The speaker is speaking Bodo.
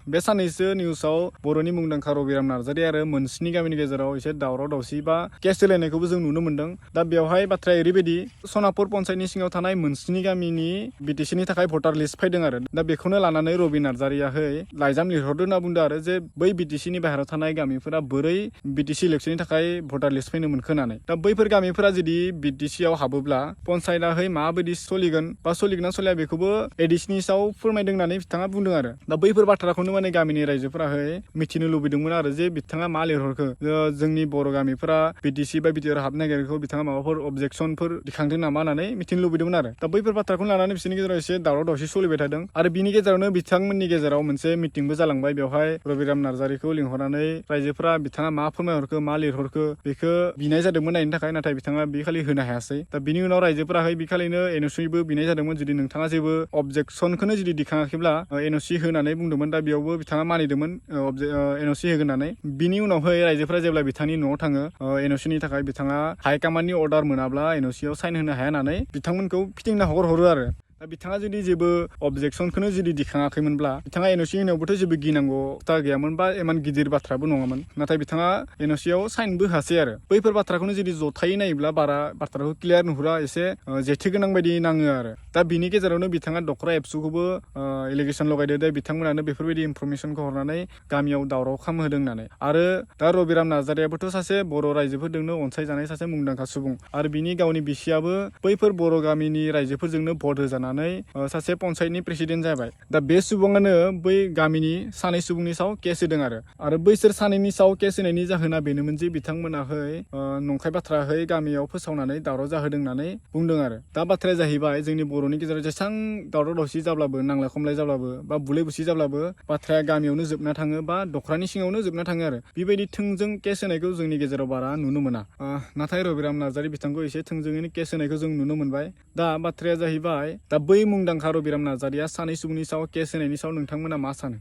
बे साननैसो निउसाव बर'नि मुंदांखा रबिराम नार्जारि आरो मोनस्नि गामिनि गेजेराव एसे दावराव दावसि बा केस होलायनायखौबो जों नुनो मोन्दों। दा बेवहाय बाथ्राया ओरैबायदि सनापुर पन्चायतनि सिङाव थानाय मोनस्नि गामिनि बिटिसिनि थाखाय भटार लिस्ट फैदों आरो दा बेखौनो लानानै रबि नार्जारियाहै लाइजाम लिरहरदों होनना बुंदों आरो जे बै बिटिसिनि बाहेरायाव थानाय गामिफोरा बोरै बिटिसि इलेक्सननि थाखाय भटार लिस्ट फैनो मोनखो होननानै। दा बैफोर गामिफोरा जुदि बिटिसियाव हाबोब्ला पन्चायताहै माबायदि सोलिगोन बा सोलिगोन ना सोलिया बेखौबो एडिसनिसाव फोरमायदों होननानै बिथाङा बुंदों आरो दा बैफोर बाथ्राखौनो माने गामिनि रायजोफोराहै मिथिनो लुबैदोंमोन आरो जे बिथाङा मा लिरहरखो जोंनि बर' गामिफोरा बिटिसि बा बिटिआर हाबनो नागिरनायखौ बिथाङा माबाफोर अबजेक्सनफोर दिखांदों नामा होननानै मिथिनो लुबैदोंमोन आरो दा बैफोर बाथ्राखौनो लानानै बिसोरनि गेजेराव एसे दावराव दावसि सोलिबाय थादों आरो बिनि गेजेरावनो बिथांमोननि गेजेराव मोनसे मिटिंबो जालांबाय। बेवहाय रबिराम नार्जारिखौ लिंहरनानै रायजोफोरा बिथाङा मा फोरमायहरखो मा लिरहरखो बेखौ बिनाय जादोंमोन नायनो थाखाय, नाथाय बिथाङा बे खालि होनो हायासै। दा बिनि उनाव रायजोफोराहाय बे खालिनो एनअसिबो बिनाय जादोंमोन जुदि नोंथाङा जेबो अबजेक्सनखौनो जुदि दिखाङाखैब्ला एनअसि होनानै बुंदोंमोन। दा बेयावबो बिथाङा मानिदोंमोन एनअसि होगोन होननानै। बिनि उनावहाय रायजोफोरा जेब्ला बिथांनि न'आव थाङो एनअसिनि थाखाय बिथाङा हाइकामान्डनि अर्डार मोनाब्ला एनअसियाव साइन होनो हाया होननानै बिथांमोनखौ फिटिंना हरो आरो दा बिथाङा जुदि जेबो अबजेक्सनखौनो जुदि दिखाङाखैमोनब्ला बिथाङा एनअसि होनायावबोथ' जेबो गिनांगौ खोथा गैयामोन बा इमान गिदिर बाथ्राबो नङामोन, नाथाय बिथाङा एनअसियाव साइनबो होआसै आरो बैफोर बाथ्राखौनो जुदि जथायै नायोब्ला बारा बाथ्राखौ क्लियार नुहुरा, एसे जेथो गोनां बायदि नाङो आरो दा बिनि गेजेरावनो बिथाङा दखरा एबसुखौबो एलिगेसन लगायदों दे बिथांमोनानो बेफोरबायदि इनफरमेसनखौ हरनानै गामियाव दावराव खामहोदों होननानै। आरो दा रबिराम नार्जारियाबोथ' सासे बर' रायजोफोरजोंनो अनसायजानाय सासे मुंदांखा सुबुं आरो बिनि गावनि बिसियाबो बैफोर बर' गामिनि रायजोफोरजोंनो भट होजानानै सासे पन्चायतनि प्रेसिडेन्ट जाबाय। दा बे सुबुङानो बै गामिनि सानै सुबुंनि सायाव केस होदों आरो बैसोर सानैनि सायाव केस होनायनि जाहोना बेनोमोन जे बिथांमोनाहै नंखाय बाथ्राहै गामियाव फोसावनानै दावराव जाहोदों होननानै बुंदों आरो दा बाथ्राया जाहैबाय जोंनि बर'नि गेजेराव जेसेबां दावराव दावसि जाब्लाबो नांलाय खमलाय जाब्लाबो बा बुलाय बुसि जाब्लाबो बाथ्राया गामियावनो जोबना थाङो बा दखरानि सिङावनो जोबना थाङो आरो बेबायदि थोंजों केस होनायखौ जोंनि गेजेराव बारा नुनो मोना। नाथाय रबिराम नार्जारि बिथांखौ एसे थोंजोङैनो केस होनायखौ जों नुनो मोनबाय। दा बाथ्राया जाहैबाय दा बै मुंदांखा रबिराम नार्जारिया सानै सुबुंनि सायाव केस होनायनि सायाव नोंथांमोना मा सानो?